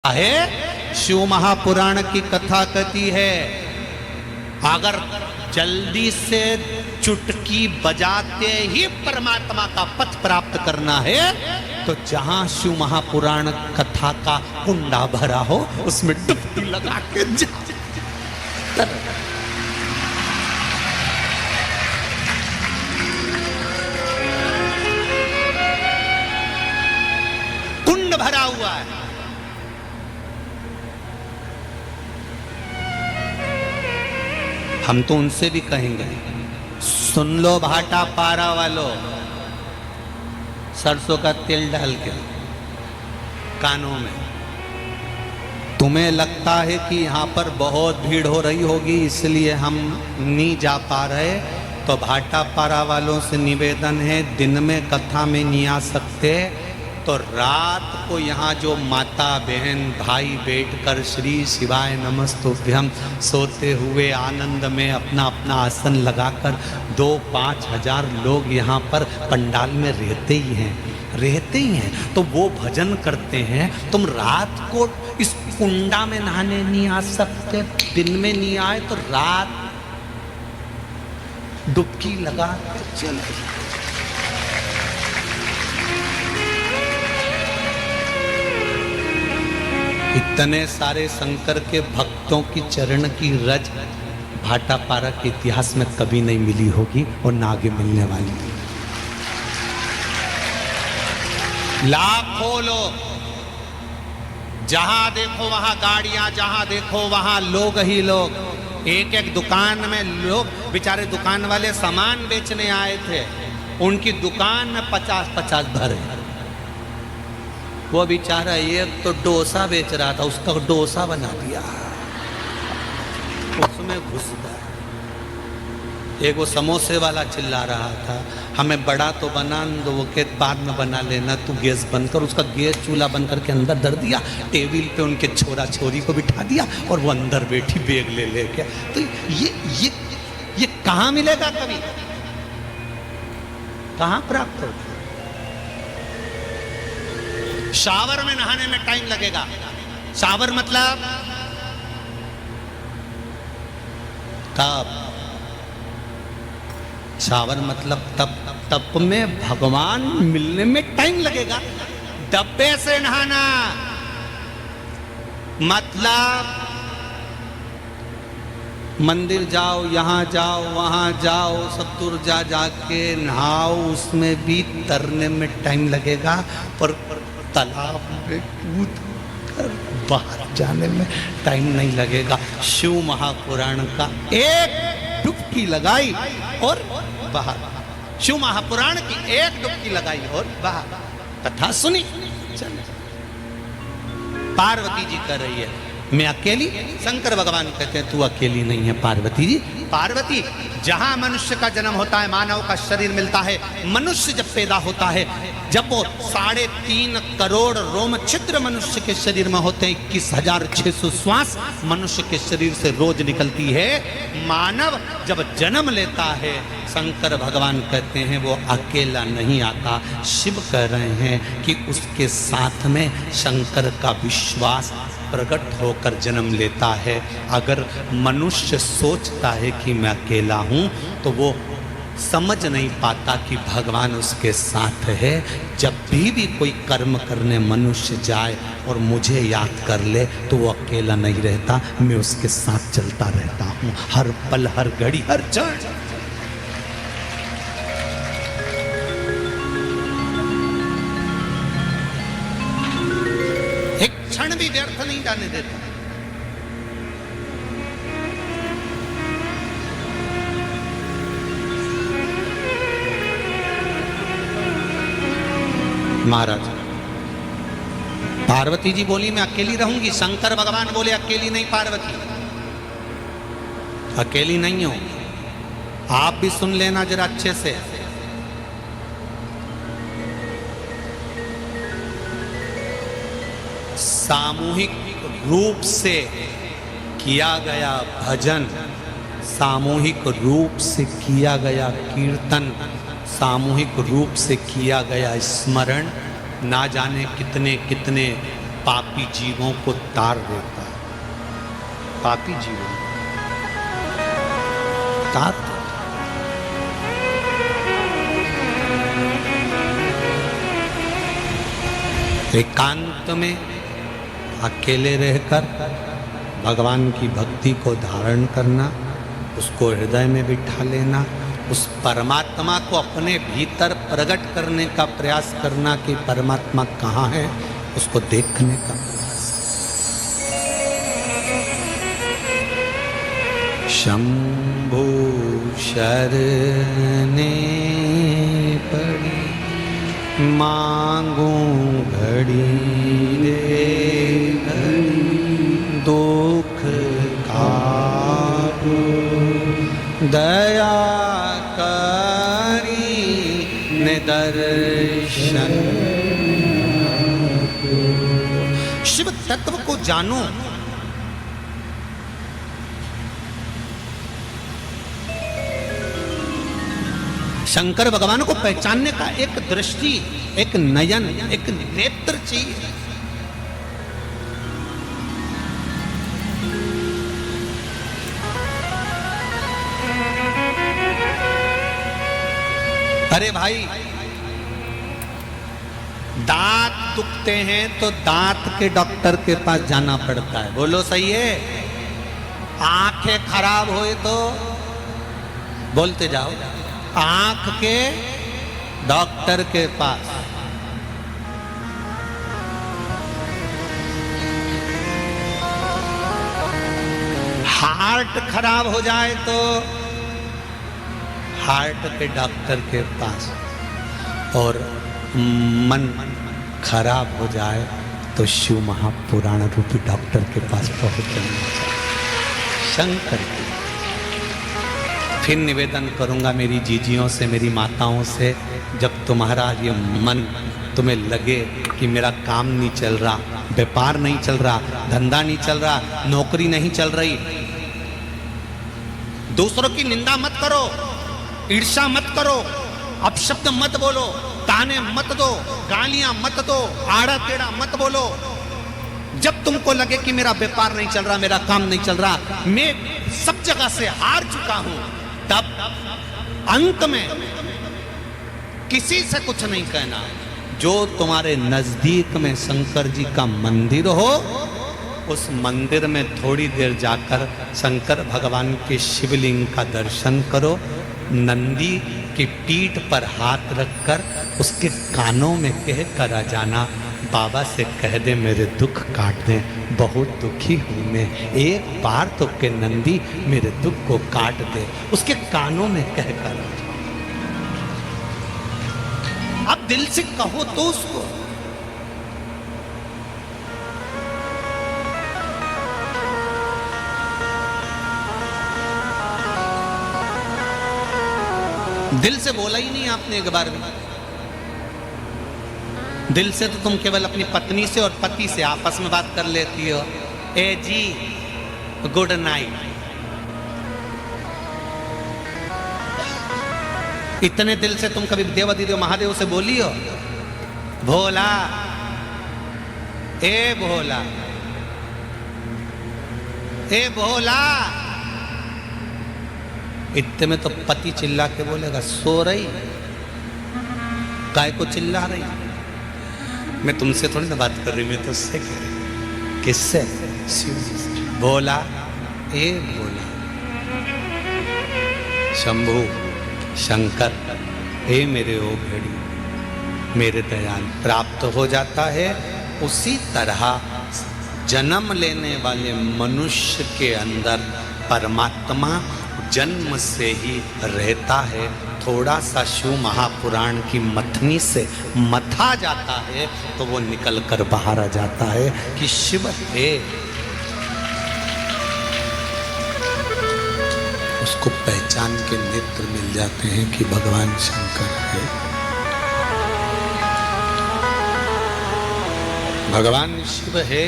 है शिव महापुराण की कथा कहती है, अगर जल्दी से चुटकी बजाते ही परमात्मा का पथ प्राप्त करना है तो जहां शिव महापुराण कथा का कुंडा भरा हो उसमें डुबकी लगा के कुंड भरा हुआ है। हम तो उनसे भी कहेंगे, सुन लो भाटा पारा वालों, सरसों का तेल डाल के कानों में। तुम्हें लगता है कि यहाँ पर बहुत भीड़ हो रही होगी इसलिए हम नहीं जा पा रहे, तो भाटा पारा वालों से निवेदन है, दिन में कथा में नहीं आ सकते तो रात को यहाँ जो माता बहन भाई बैठकर श्री शिवाय नमस्तुभ्यम सोते हुए आनंद में अपना अपना आसन लगाकर 2-5 हजार लोग यहाँ पर पंडाल में रहते ही हैं तो वो भजन करते हैं। तुम रात को इस कुंडा में नहाने नहीं आ सकते, दिन में नहीं आए तो रात डुबकी लगा चलो। इतने सारे शंकर के भक्तों की चरण की रज भाटापारा के इतिहास में कभी नहीं मिली होगी और ना आगे मिलने वाली। लाखों लोग, जहां देखो वहां गाड़ियां, जहां देखो वहां लोग ही लोग। एक एक दुकान में लोग, बेचारे दुकान वाले सामान बेचने आए थे, उनकी दुकान में 50-50 भरे। वो बेचारा एक तो डोसा बेच रहा था, उसका डोसा बना दिया, उसमें घुस गया। एक वो समोसे वाला चिल्ला रहा था, हमें बड़ा तो बना दो, वो के बाद में बना लेना, तू गैस बंद कर। उसका गैस चूल्हा बंद करके अंदर धर दिया, टेबल पे उनके छोरा छोरी को बिठा दिया और वो अंदर बैठी बैग ले लेके। तो ये कहाँ मिलेगा, कभी कहाँ प्राप्त होगा? शावर में नहाने में टाइम लगेगा। शावर मतलब तप, शावर मतलब तप में भगवान मिलने में टाइम लगेगा। डब्बे से नहाना मतलब मंदिर जाओ, यहाँ जाओ, वहाँ जाओ, सब दूर जाके नहाओ, उसमें भी तरने में टाइम लगेगा। पर तालाब में कूद कर बाहर जाने में टाइम नहीं लगेगा। शिव महापुराण का एक डुबकी लगाई और बाहर, शिव महापुराण की एक डुबकी लगाई और बाहर, कथा सुनी। चल, पार्वती जी कर रही है, मैं अकेली। शंकर भगवान कहते हैं तू अकेली नहीं है पार्वती जी। पार्वती, जहां मनुष्य का जन्म होता है, मानव का शरीर मिलता है, मनुष्य जब पैदा होता है, जब वो 3.5 करोड़ रोम छिद्र मनुष्य के शरीर में होते हैं, 21,600 श्वास मनुष्य के शरीर से रोज निकलती है। मानव जब जन्म लेता है, शंकर भगवान कहते हैं वो अकेला नहीं आता। शिव कह रहे हैं कि उसके साथ में शंकर का विश्वास प्रकट होकर जन्म लेता है। अगर मनुष्य सोचता है कि मैं अकेला हूं तो वो समझ नहीं पाता कि भगवान उसके साथ है। जब भी कोई कर्म करने मनुष्य जाए और मुझे याद कर ले तो वो अकेला नहीं रहता, मैं उसके साथ चलता रहता हूं हर पल, हर घड़ी, हर क्षण। एक क्षण भी व्यर्थ नहीं जाने देता। महाराज, पार्वती जी बोली मैं अकेली रहूंगी। शंकर भगवान बोले अकेली नहीं पार्वती, अकेली नहीं हो। आप भी सुन लेना जरा अच्छे से। सामूहिक रूप से किया गया भजन, सामूहिक रूप से किया गया कीर्तन, सामूहिक रूप से किया गया स्मरण, ना जाने कितने कितने पापी जीवों को तार देता है, पापी जीवों को तार देता है। एकांत में अकेले रहकर भगवान की भक्ति को धारण करना, उसको हृदय में बिठा लेना, उस परमात्मा को अपने भीतर प्रकट करने का प्रयास करना कि परमात्मा कहाँ है, उसको देखने का प्रयास। शंभु शरणे पड़ी मांगूं घड़ी रे घड़ी, दुख काबू दया करी निदर्शन। शिव तत्व को जानो, शंकर भगवान को पहचानने का एक दृष्टि, एक नयन, एक नेत्र चाहिए। अरे भाई, दांत दुखते हैं तो दांत के डॉक्टर के पास जाना पड़ता है, बोलो सही है। आंखें खराब हुई तो बोलते जाओ, आंख के डॉक्टर के पास। हार्ट खराब हो जाए तो हार्ट के डॉक्टर के पास, और मन खराब हो जाए तो शिव महापुराण रूपी डॉक्टर के पास पहुंच जाना चाहिए, शंकर की। फिर निवेदन करूंगा मेरी जीजियों से, मेरी माताओं से, जब तुम्हारा ये मन तुम्हें लगे कि मेरा काम नहीं चल रहा, व्यापार नहीं चल रहा, धंधा नहीं चल रहा, नौकरी नहीं चल रही, दूसरों की निंदा मत करो, ईर्ष्या मत करो, अपशब्द मत बोलो, ताने मत दो, गालियां मत दो, आड़ा टेढ़ा मत बोलो। जब तुमको लगे कि मेरा व्यापार नहीं चल रहा, मेरा काम नहीं चल रहा, मैं सब जगह से हार चुका हूं, तब अंत में किसी से कुछ नहीं कहना। जो तुम्हारे नजदीक में शंकर जी का मंदिर हो, उस मंदिर में थोड़ी देर जाकर शंकर भगवान के शिवलिंग का दर्शन करो, नंदी की पीठ पर हाथ रखकर उसके कानों में कह कर आ जाना, बाबा से कह दे मेरे दुख काट दे, बहुत दुखी हूं मैं, एक बार तो के नंदी मेरे दुख को काट दे, उसके कानों में कह कर आ जाओ। अब दिल से कहो तो उसको। दिल से बोला ही नहीं आपने एक बार भी। दिल से तो तुम केवल अपनी पत्नी से और पति से आपस में बात कर लेती हो, ए जी गुड नाइट। इतने दिल से तुम कभी देवादिदेव महादेव से बोली हो, भोला ए भोला ए भोला। इतने में तो पति चिल्ला के बोलेगा, सो रही काय को चिल्ला रही, मैं तुमसे थोड़ी ना बात कर रही, मैं तो उससे कह रही। किससे? शिव जी से। भोला ए भोला, शंभु शंकर हे मेरे ओ भेड़ी, मेरे दयाल प्राप्त हो जाता है। उसी तरह जन्म लेने वाले मनुष्य के अंदर परमात्मा जन्म से ही रहता है। थोड़ा सा शिव महापुराण की मथनी से मथा जाता है तो वो निकल कर बाहर आ जाता है कि शिव है। उसको पहचान के नेत्र मिल जाते हैं कि भगवान शंकर है, भगवान शिव है।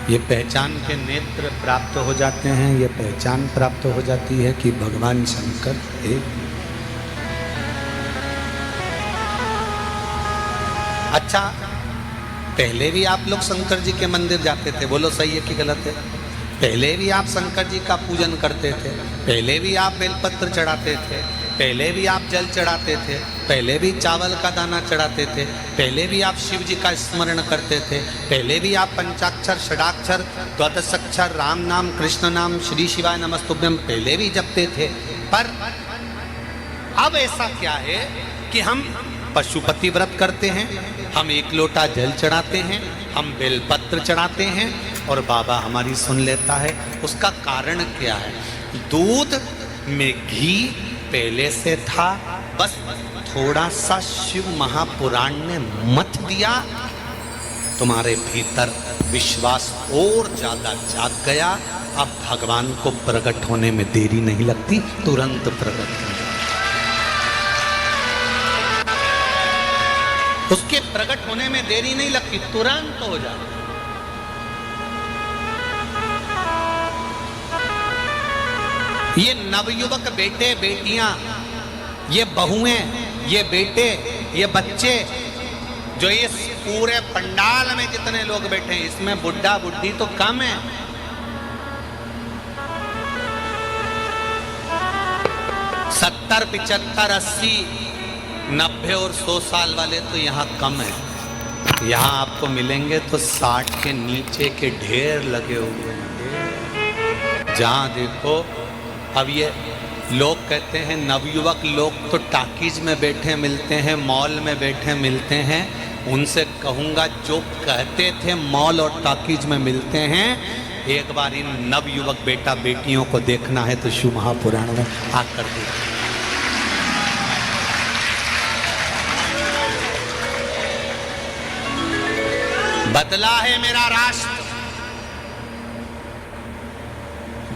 ये पहचान के नेत्र प्राप्त हो जाते हैं, ये पहचान प्राप्त हो जाती है कि भगवान शंकर है। अच्छा, पहले भी आप लोग शंकर जी के मंदिर जाते थे, बोलो सही है कि गलत है? पहले भी आप शंकर जी का पूजन करते थे, पहले भी आप बेलपत्र चढ़ाते थे, पहले भी आप जल चढ़ाते थे, पहले भी चावल का दाना चढ़ाते थे, पहले भी आप शिव जी का स्मरण करते थे, पहले भी आप पंचाक्षर षडाक्षर द्वादशाक्षर राम नाम कृष्ण नाम श्री शिवाय नमस्तुभ्यम पहले भी जपते थे। पर अब ऐसा क्या है कि हम पशुपति व्रत करते हैं, हम एक लोटा जल चढ़ाते हैं, हम बेलपत्र चढ़ाते हैं और बाबा हमारी सुन लेता है। उसका कारण क्या है? दूध में घी पहले से था, बस थोड़ा सा शिव महापुराण ने मत दिया, तुम्हारे भीतर विश्वास और ज्यादा जाग गया। अब भगवान को प्रकट होने में देरी नहीं लगती, तुरंत प्रकट हो जाए। उसके प्रकट होने में देरी नहीं लगती, तुरंत हो जाए। ये नवयुवक बेटे बेटियां, ये बहुएं, ये बेटे, ये बच्चे, जो ये पूरे पंडाल में जितने लोग बैठे हैं, इसमें बुढ़ा बुढ़ी तो कम है। सत्तर 75 80 90 और 100 साल वाले तो यहाँ कम है। यहाँ आपको मिलेंगे तो 60 के नीचे के ढेर लगे हुए हैं। जहाँ देखो, अब ये लोग कहते हैं नवयुवक लोग तो टाकीज में बैठे मिलते हैं, मॉल में बैठे मिलते हैं। उनसे कहूँगा जो कहते थे मॉल और टाकीज में मिलते हैं, एक बार इन नवयुवक बेटा बेटियों को देखना है तो शिव महापुराण में आकर देखिए। बदला है मेरा राष्ट्र।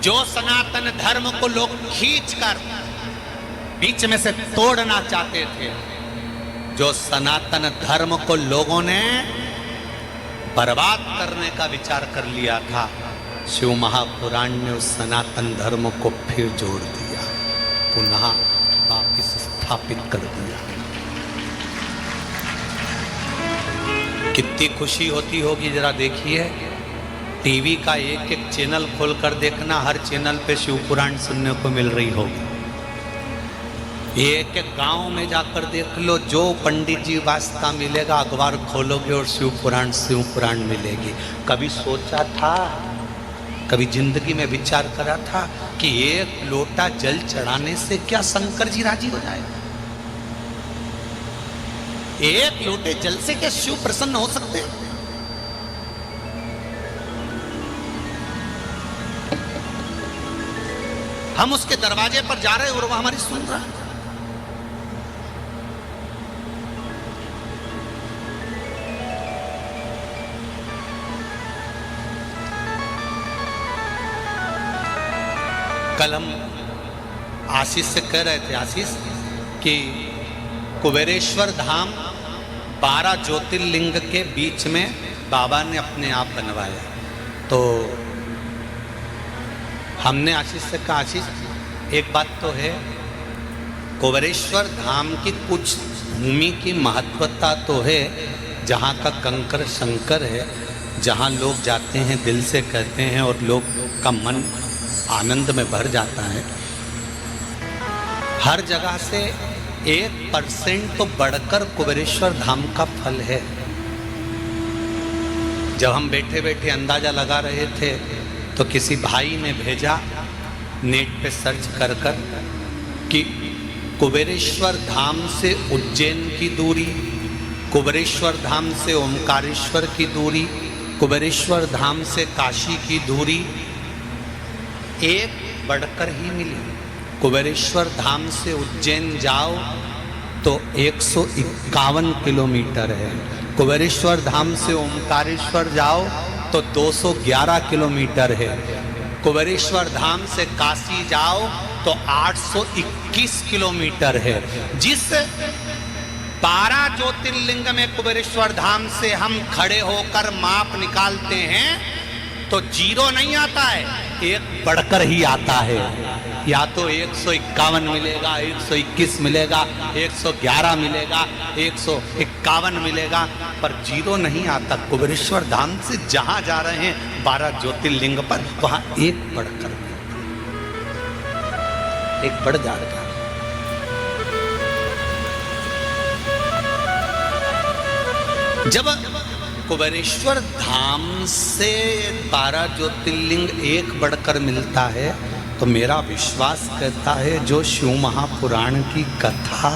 जो सनातन धर्म को लोग खींचकर बीच में से तोड़ना चाहते थे, जो सनातन धर्म को लोगों ने बर्बाद करने का विचार कर लिया था, शिव महापुराण ने उस सनातन धर्म को फिर जोड़ दिया, पुनः वापिस स्थापित कर दिया। कितनी खुशी होती होगी, जरा देखिए। टीवी का एक एक चैनल खोलकर देखना, हर चैनल पे शिव पुराण सुनने को मिल रही होगी। एक एक गांव में जाकर देख लो, जो पंडित जी वास्ता मिलेगा अखबार खोलोगे और शिव पुराण मिलेगी। कभी सोचा था, कभी जिंदगी में विचार करा था कि एक लोटा जल चढ़ाने से क्या शंकर जी राजी हो जाए? एक लोटे जल से क्या शिव प्रसन्न हो सकते हैं? हम उसके दरवाजे पर जा रहे हैं और वह हमारी सुन रहा है। कल हम आशीष से कह रहे थे, आशीष, कि कुबेरेश्वर धाम 12 ज्योतिर्लिंग के बीच में बाबा ने अपने आप बनवाया। तो हमने आशीष से कहा, आशीष एक बात तो है, कुबेरेश्वर धाम की कुछ भूमि की महत्वता तो है, जहाँ का कंकर शंकर है, जहाँ लोग जाते हैं दिल से कहते हैं और लोग का मन आनंद में भर जाता है। हर जगह से 1% तो बढ़कर कुबेरेश्वर धाम का फल है। जब हम बैठे बैठे अंदाजा लगा रहे थे तो किसी भाई ने भेजा नेट पे सर्च कर कि कुबेरेश्वर धाम से उज्जैन की दूरी, कुबेरेश्वर धाम से ओमकारेश्वर की दूरी, कुबेरेश्वर धाम से काशी की दूरी एक बढ़कर ही मिली। कुबेरेश्वर धाम से उज्जैन जाओ तो 151 किलोमीटर है। कुबेरेश्वर धाम से ओमकारेश्वर जाओ तो 211 किलोमीटर है। कुबेरेश्वर धाम से काशी जाओ तो 821 किलोमीटर है। जिस 12 ज्योतिर्लिंग में कुबेरेश्वर धाम से हम खड़े होकर माप निकालते हैं तो जीरो नहीं आता है, एक बढ़कर ही आता है। या तो 151 मिलेगा, 121 मिलेगा, 111 मिलेगा, 151 मिलेगा, पर जीरो नहीं आता। कुबेरेश्वर धाम से जहां जा रहे हैं 12 ज्योतिर्लिंग पर, वहां एक बढ़कर एक बढ़ जाएगा। जब कुबेरेश्वर धाम से 12 ज्योतिर्लिंग एक बढ़कर मिलता है तो मेरा विश्वास कहता है जो शिव महापुराण की कथा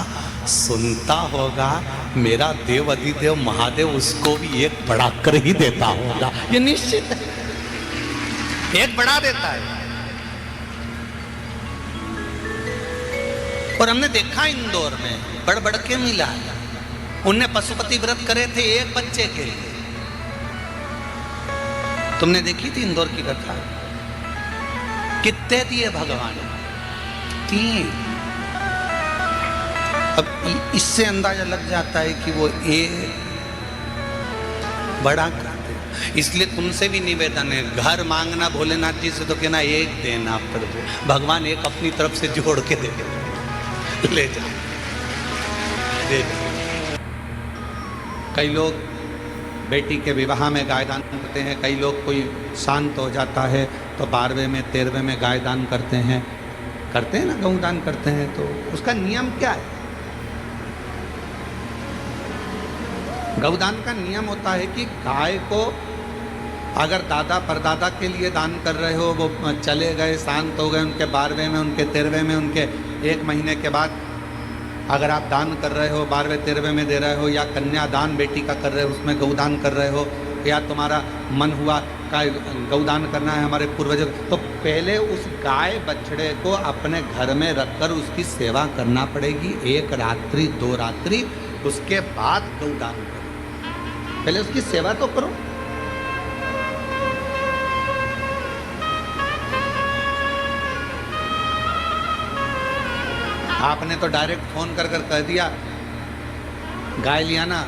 सुनता होगा, मेरा देव अधिदेव महादेव उसको भी एक बढ़ाकर ही देता होगा। ये निश्चित है, एक बढ़ा देता है। और हमने देखा इंदौर में बढ़ बढ़ के मिला, उनने पशुपति व्रत करे थे एक बच्चे के लिए। तुमने देखी थी इंदौर की कथा? कितने दिए भगवान? 3। अब इससे अंदाजा लग जाता है कि वो एक बड़ा करते। इसलिए तुमसे भी निवेदन है, घर मांगना भोलेनाथ जी से तो कहना एक देना प्रभु, भगवान एक अपनी तरफ से जोड़ के दे ले जाओ, दे जाओ। कई लोग बेटी के विवाह में गाय दान करते हैं, कई लोग कोई शांत हो जाता है तो 12वें में 13वें में गाय दान करते हैं ना, गौ दान करते हैं। तो उसका नियम क्या है? गौदान का नियम होता है कि गाय को अगर दादा परदादा के लिए दान कर रहे हो, वो चले गए, शांत हो गए, उनके 12वें में, उनके 13वें में, उनके 1 महीने के बाद अगर आप दान कर रहे हो, 12वें 13वें में दे रहे हो, या कन्यादान बेटी का कर रहे हो उसमें गौदान कर रहे हो, या तुम्हारा मन हुआ का गौदान करना है हमारे पूर्वजों, तो पहले उस गाय बछड़े को अपने घर में रखकर उसकी सेवा करना पड़ेगी 1 रात्रि 2 रात्रि, उसके बाद गौदान करो। पहले उसकी सेवा तो करो। आपने तो डायरेक्ट फोन कर कर कह दिया गाय लिया ना,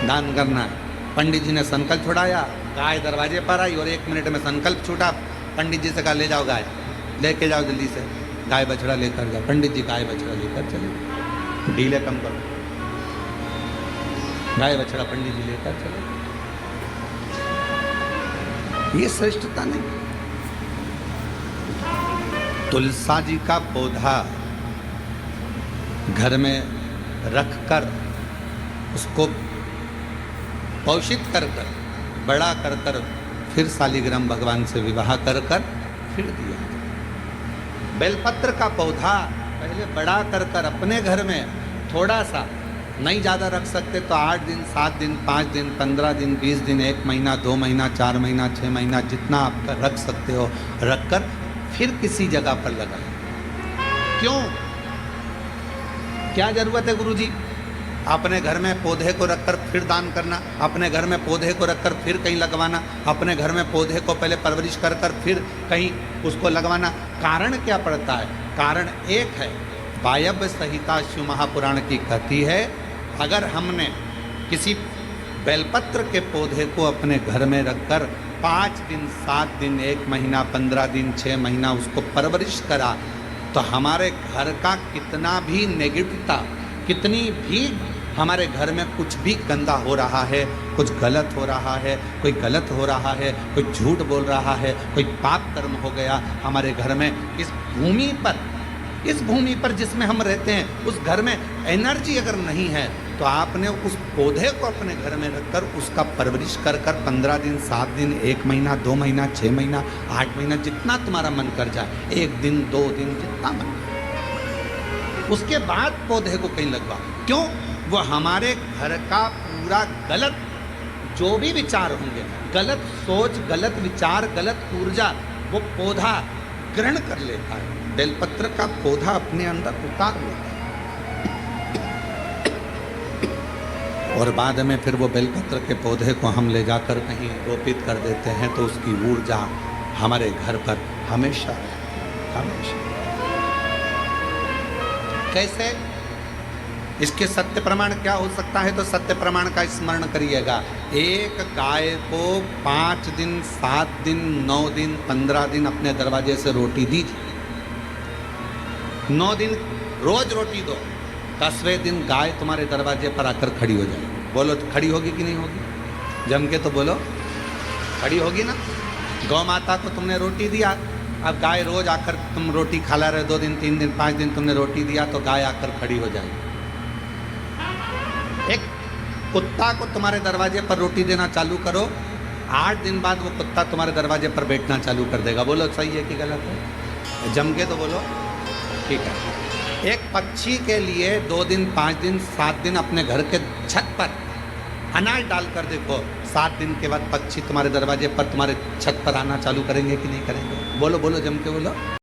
दान करना है। पंडित जी ने संकल्प छुड़ाया, गाय दरवाजे पर आई और 1 मिनट में संकल्प छूटा। पंडित जी से कहा ले जाओ गाय, लेके जाओ जल्दी से, गाय बछड़ा लेकर जाओ। पंडित जी गाय बछड़ा लेकर चले, डीले कम करो, गाय बछड़ा पंडित जी लेकर चले। ये श्रेष्ठता नहीं। तुलसा जी का पौधा घर में रखकर उसको पोषित कर कर बड़ा कर कर फिर शालिग्राम भगवान से विवाह कर कर फिर दिया। बेलपत्र का पौधा पहले बड़ा कर कर अपने घर में थोड़ा सा, नहीं ज़्यादा रख सकते तो 8 दिन 7 दिन 5 दिन 15 दिन 20 दिन 1 महीना 2 महीना 4 महीना 6 महीना जितना आप रख सकते हो रखकर फिर किसी जगह पर लगा। क्यों? क्या जरूरत है गुरुजी अपने घर में पौधे को रखकर फिर दान करना, अपने घर में पौधे को रखकर फिर कहीं लगवाना, अपने घर में पौधे को पहले परवरिश कर कर फिर कहीं उसको लगवाना? कारण क्या पड़ता है? कारण एक है, वायव्य संहिता शिव महापुराण की कहती है, अगर हमने किसी बेलपत्र के पौधे को अपने घर में रखकर 5 दिन 7 दिन 1 महीना 15 दिन 6 महीना उसको परवरिश करा तो हमारे घर का कितना भी नेगेटिवता, कितनी भी हमारे घर में कुछ भी गंदा हो रहा है, कुछ गलत हो रहा है, कोई गलत हो रहा है, कोई झूठ बोल रहा है, कोई पाप कर्म हो गया हमारे घर में, इस भूमि पर जिसमें हम रहते हैं उस घर में एनर्जी अगर नहीं है तो आपने उस पौधे को अपने घर में रखकर उसका परवरिश कर कर 15 दिन 7 दिन 1 महीना 2 महीना 6 महीना 8 महीना जितना तुम्हारा मन कर जाए, 1 दिन 2 दिन जितना मन, उसके बाद पौधे को कहीं लगवा। क्यों? वो हमारे घर का पूरा गलत जो भी विचार होंगे, गलत सोच, गलत विचार, गलत ऊर्जा वो पौधा ग्रहण कर लेता है। बेलपत्र का पौधा अपने अंदर उतार लेता है और बाद में फिर वो बेलपत्र के पौधे को हम ले जाकर कहीं रोपित कर देते हैं तो उसकी ऊर्जा हमारे घर पर हमेशा हमेशा। कैसे? इसके सत्य प्रमाण क्या हो सकता है? तो सत्य प्रमाण का स्मरण करिएगा। एक गाय को 5 दिन, 7 दिन, 9 दिन, 15 दिन अपने दरवाजे से रोटी दीजिए। 9 दिन रोज रोटी दो, 10वें दिन गाय तुम्हारे दरवाजे पर आकर खड़ी हो जाएगी। बोलो खड़ी होगी कि नहीं होगी? जम के तो बोलो, खड़ी होगी ना। गौ माता को तुमने रोटी दिया, अब गाय रोज आकर, तुम रोटी खाला रहे 2 दिन, 3 दिन, 5 दिन तुमने रोटी दिया तो गाय आकर खड़ी हो जाएगी। एक कुत्ता को तुम्हारे दरवाजे पर रोटी देना चालू करो, 8 दिन बाद वो कुत्ता तुम्हारे दरवाजे पर बैठना चालू कर देगा। बोलो सही है कि गलत है? जम के तो बोलो, ठीक है। एक पक्षी के लिए 2 दिन, 5 दिन, 7 दिन अपने घर के छत पर अनाज डालकर देखो, 7 दिन के बाद पक्षी तुम्हारे दरवाजे पर, तुम्हारे छत पर आना चालू करेंगे कि नहीं करेंगे? बोलो बोलो, जम के बोलो।